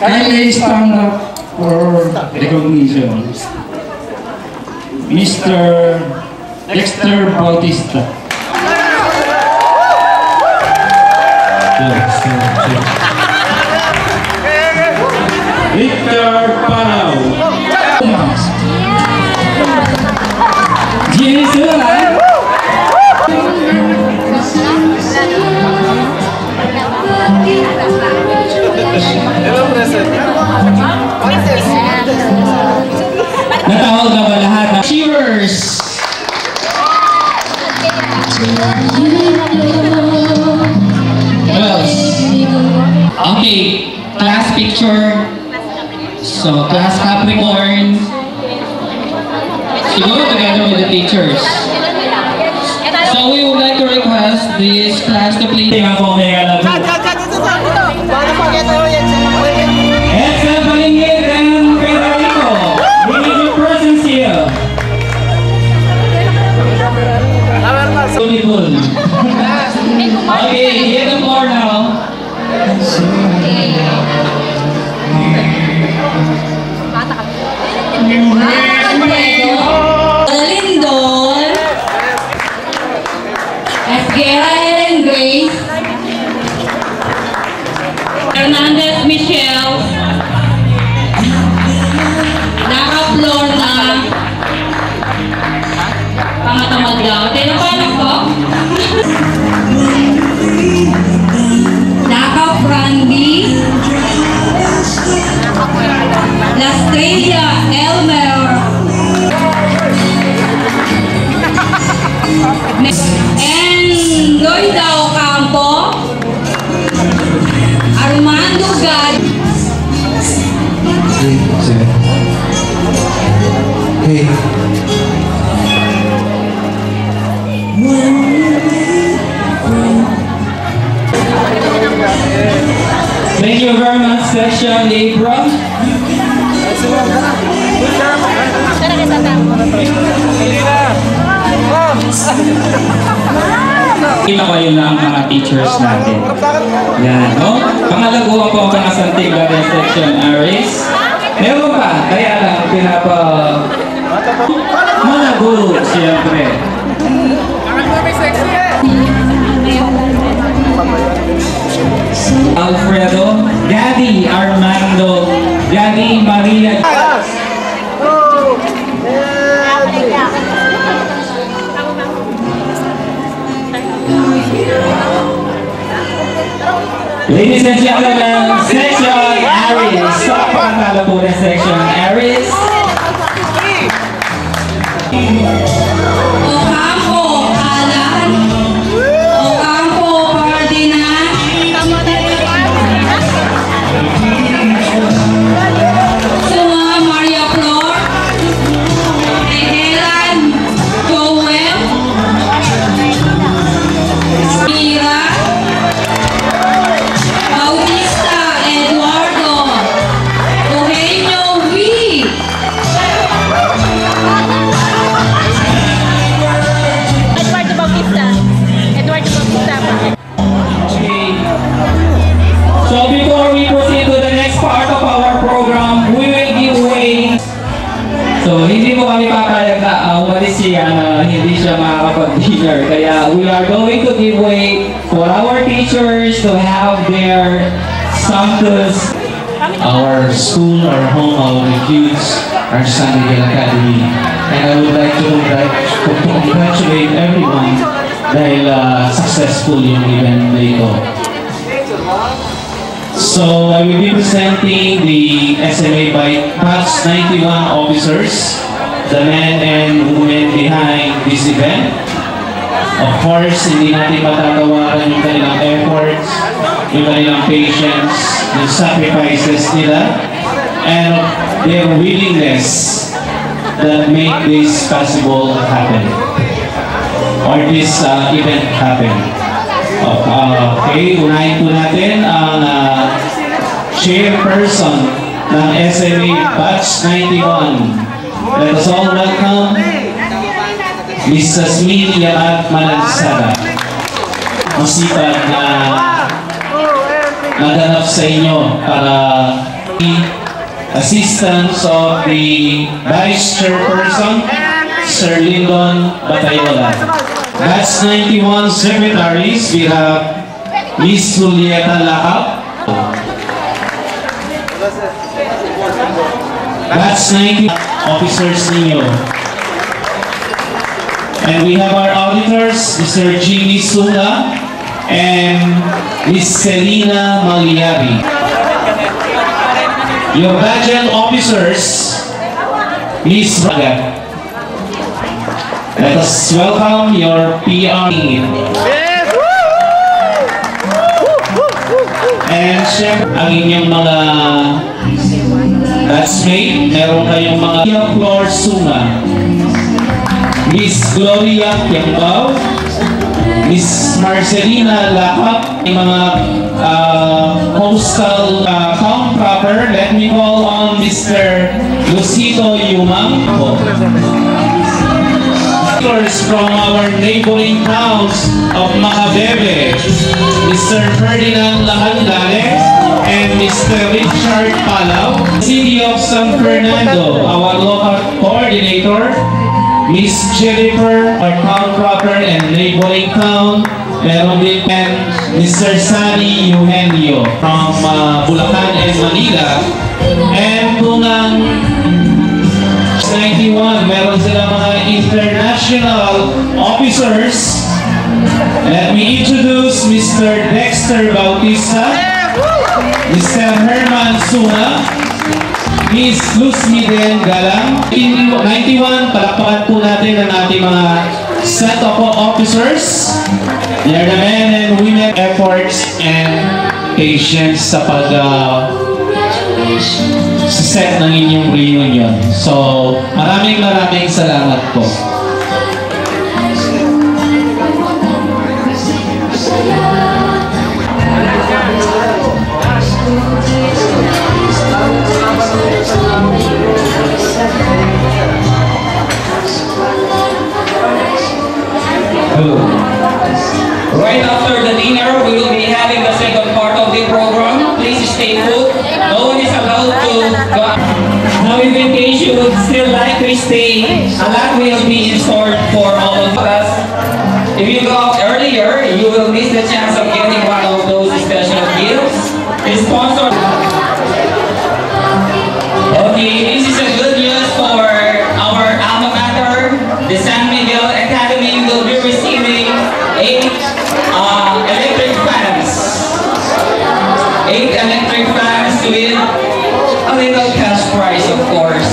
Kindly stand up for recognition. Mr. Dexter Bautista. Victor Panau. Jenny Sulan. Natawag na ba lahat ng cheers? Okay, class picture. So, class Capricorn. Siguro together with the teachers. So, we would like to request this class to play. Tingnan po kaya lang. Edsa Balingid and Federico. We need your presence here. Beautiful. Okay, hit the floor now. Lindon, Esguera Ellen Grace, Hernandez Michelle, naka-floor na pangatamad daw. Tayo pa anak ko? Naka-Frandy, Lastrella Elmer, and Loida Ocampo, Armando Gad. Hey. Thank you very much, Section Libra. Kita kayo lang mga teachers natin. Yan, no? Pangalaguan po ang panasantig natin Section Aries. Meron pa, kaya lang pinapa... Malago, siyempre. Alfredo, Daddy Armando, Daddy Maria. Ladies and gentlemen, Section Aries. Sa pangalan po ng Section Aries. Ocampo Alan, Ocampo Ferdinand, Sunga Maria Flor, Helen Joel, Mira, Bautista Eduardo, Eugenio V. Eduardo Bautista. So before we proceed to the next part of our program, we will give way. So hindi mo kami papayag na umalis siya na hindi siya makakapag-dinner. Kaya we are going to give way for our teachers to have their sanctus. Our school, our home, our refuge, our San Miguel Academy. And I would like to congratulate everyone dahil successful yung event na ito. So I will be presenting the SMA by Batch 91 officers, the men and women behind this event. Of course, hindi natin matatawaran yung kanilang efforts, yung kanilang patience, yung sacrifices nila, and their willingness that make this possible happen, or this event happen. Okay, unahin po natin ang chairperson ng SMA Batch 91. Let us all welcome Mrs. Milia at Malansada. Masipag na naganap sa inyo para assistance of the Vice Chairperson, Sir Lyndon Batayola. That's 91 secretaries. We have Miss Julieta Lakap. That's 90 officers ninyo. And we have our auditors, Mr. Jimmy Sula and Miss Selina Magliari. Your budget officers, Miss Raga. Let us welcome your PR team. And syempre, ang inyong mga classmate, meron kayong mga Flor Suma, Miss Gloria Kiambao, Miss Marcelina Lakap, yung mga postal count proper. Let me call on Mr. Lucito Yumang. From our neighboring towns of Macabebe, Mr. Ferdinand Lahandale and Mr. Richard Palau. City of San Fernando, our local coordinator, Miss Jennifer, our town proper and neighboring town. Meron din Mr. Sunny Eugenio from Bulacan and Manila. And kung ang 91, meron sila mga international officers. Let me introduce Mr. Dexter Bautista, Mr. Herman Suna, Miss Luz Miden Galang. 91, palakpakan po natin ang ating mga set of officers. They are the men and women efforts and patience sa set ng inyong reunion. So, maraming salamat po. Right after the dinner, we will be having the second part of the program. Please stay put. No one is allowed to go. Now, if in case you would still like to stay, a lot will be in store for all of us. If you go out earlier, you will miss the chance of getting one of those special gifts. It's sponsored. Okay, this is a good news for our alma mater, the San Miguel Academy. Will be receiving 8 electric fans. 8 electric fans with a little cash prize, of course.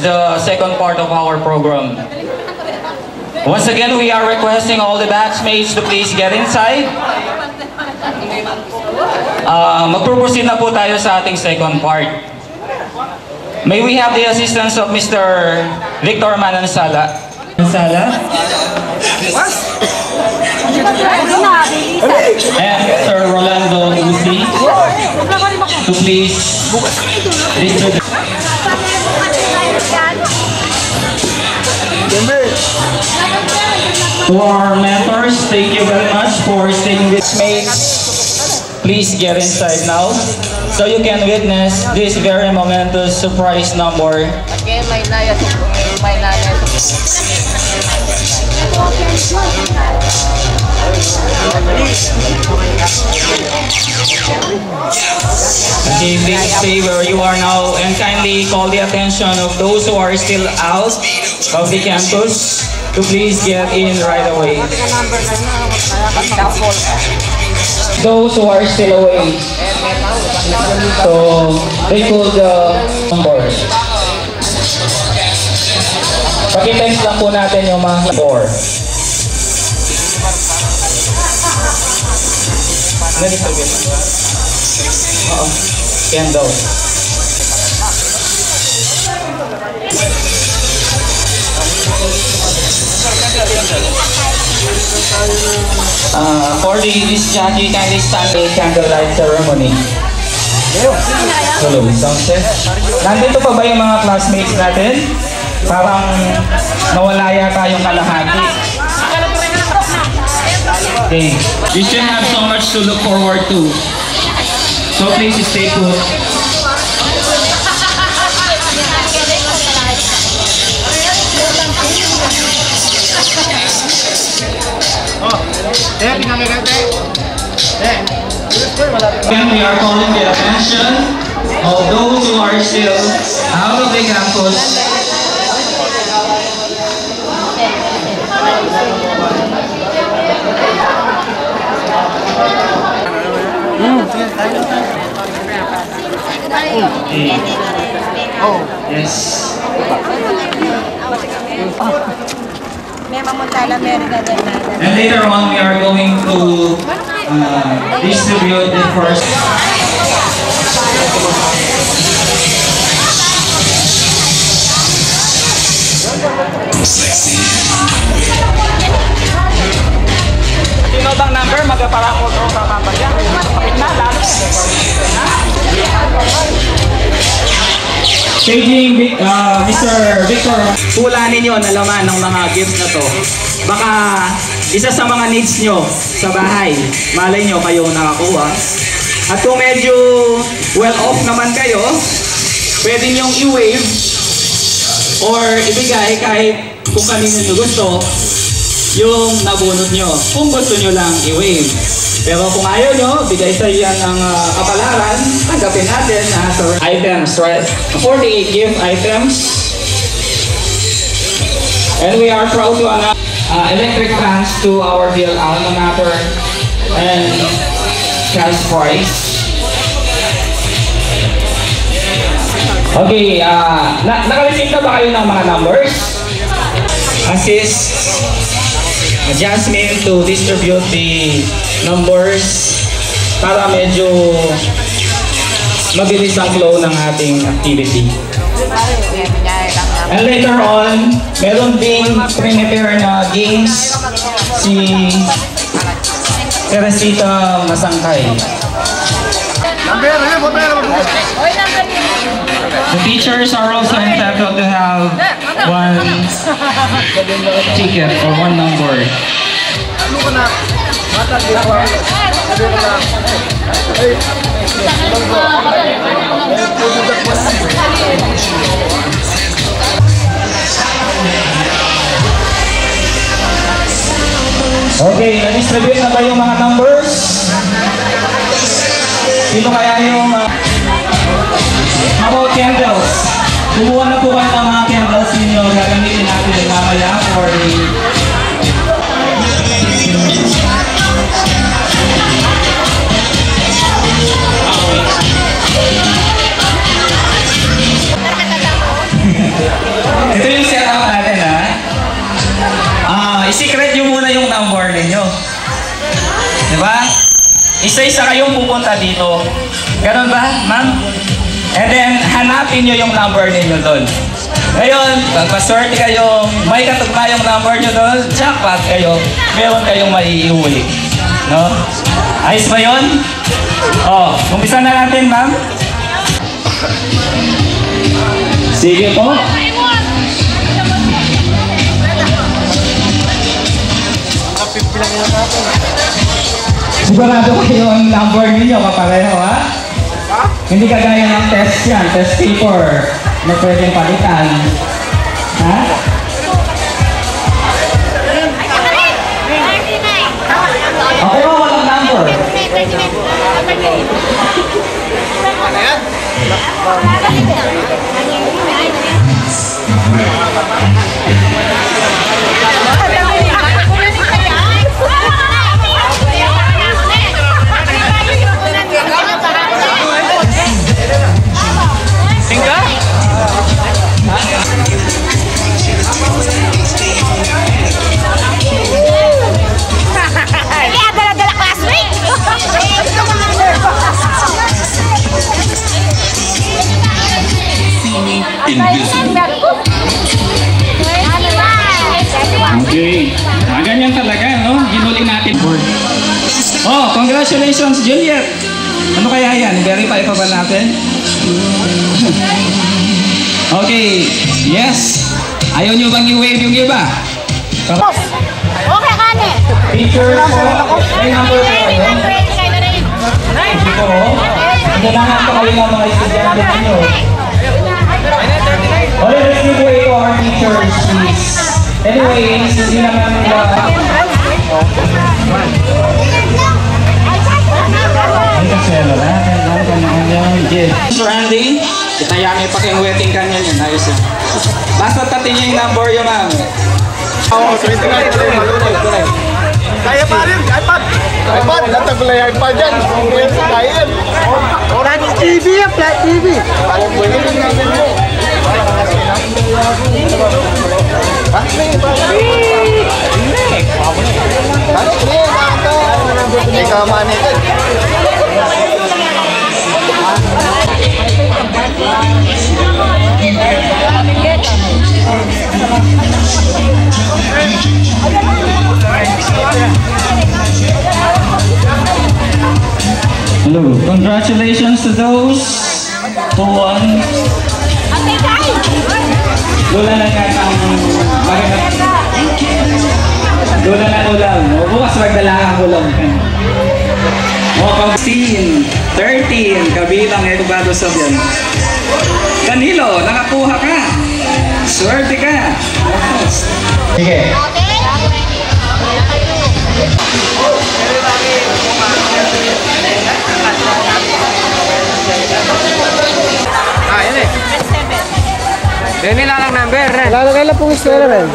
the second part of our program. Once again, we are requesting all the batchmates to please get inside. Magpo-proceed na po tayo sa ating second part. May we have the assistance of Mr. Victor Manansala. And Sir Rolando Uzi to please distribute. To our mentors, thank you very much for staying with mates. Please get inside now so you can witness this very momentous surprise number. Okay, may naya. Okay, please stay where you are now and kindly call the attention of those who are still out of the campus to please get in right away. Those who are still away, so they could number. Pakitext lang po natin yung mga number. Candle. For the disc jockey, kindly stand a candlelight ceremony. Hello, sound check. Nandito pa ba yung mga classmates natin? Parang nawala yata yung kalahati. Okay. You should have so much to look forward to. So please stay put. Again, we are calling the attention of those who are still out of the campus. Yes. And later on, we are going to distribute the first. Sino bang number? Magkaparang mo ito sa number yan. Kapit na, lalo. Staging, Mr. Victor. Pulanin nyo na laman ng mga gifts na to. Baka isa sa mga needs nyo sa bahay. Malay nyo kayong nakakuha. At kung medyo well off naman kayo, pwede nyong i-wave or ibigay kahit kung kanino nyo gusto yung nabunot nyo. Kung gusto nyo lang i-wave. Pero kung ayaw nyo, bigay sa iyan ng kapalaran, tanggapin natin sa items, right? 48 gift items. And we are proud to announce electric fans to our dear alma mater and cash prize. Okay, nakareceive na ba kayo ng mga numbers? Assist Jasmine to distribute the numbers para medyo mabilis ang flow ng ating activity. And later on, meron ding prepare na games si Teresita Masangkay. The teachers are also entitled to have one ticket or one number. Okay, na-distribute na ba yung mga numbers? Sino kaya yung about candles? Kumuha na po kayo ng mga candles ninyo. Gagamitin natin mamaya for the muna yung number ninyo. Diba? Isa-isa kayong pupunta dito. Ganun ba, ma'am? And then, hanapin nyo yung number ninyo doon. Ngayon, pagpaswerte kayong may katugma yung number nyo doon, jackpot kayo, meron kayong maiiuwi. No? Ayos ba yun? Oh, umpisa na natin, ma'am. Sige po. Sigurado kayo ang number ninyo kapareho, ha? Hindi kagaya ng test yan, test paper na pwedeng palitan. Ha? Okay mo, walang number. Okay. Ganyan talaga, no? Ginuli natin. Oh, congratulations, Juliet! Ano kaya yan? Verify pa ba natin? Okay. Yes. Ayaw nyo bang i-wave yung iba? Okay, kane. Teacher, may number po kayo? Ito po. Hanggang po kayo ng mga estudyante ninyo. Well, let's give way to our teachers, please. Anyways, hindi naman Mr. Andy, itayami pa kayong wedding kanya niyan. Ayos yan. Basta tatin niya yung number yun, ma'am. Oo, kaya pa rin, iPad! iPad, latag ko lang yung iPad yan. Kaya yan. Flat TV yan, flat TV. Ikaw manikan. Hello. Congratulations to those who won. Lula na nga ang magandang. Lula na ulam. O bukas magdala ang ulam. O pag 13, kabilang Edubado Sabyan. Danilo, nakakuha ka. Swerte ka. Sige. Yan eh. Deni lang number. Lalagay lang pong eskwela rin.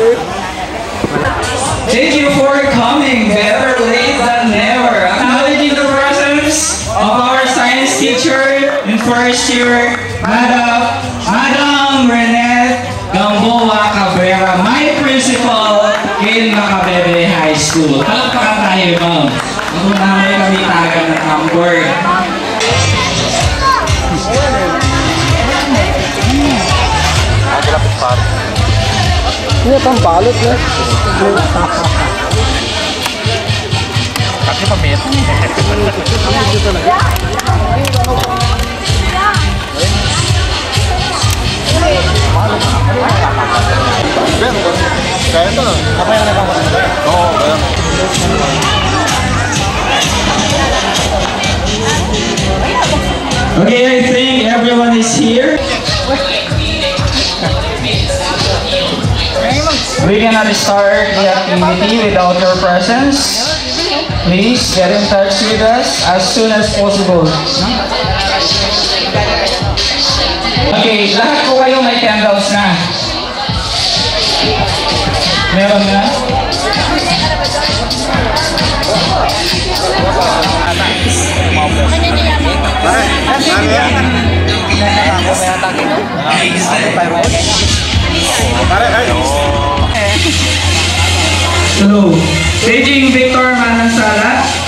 Thank you for coming. Better late than never. Acknowledging the presence of our science teacher in first year, Madam Renette Gamboa Cabrera, my principal in Macabebe High School. Palakpakan tayo, ma'am. Ako namin kami tagan ng Hamburg. Ini pang balot ya. Kasi pamit. Kaya ito. Apa yang nakakita? Oo, kaya. Okay, I think everyone is here. We cannot start the activity without your presence. Please get in touch with us as soon as possible. Okay, lahat po kayo may candles na. Meron na? Hello. Staging Victor Manansala.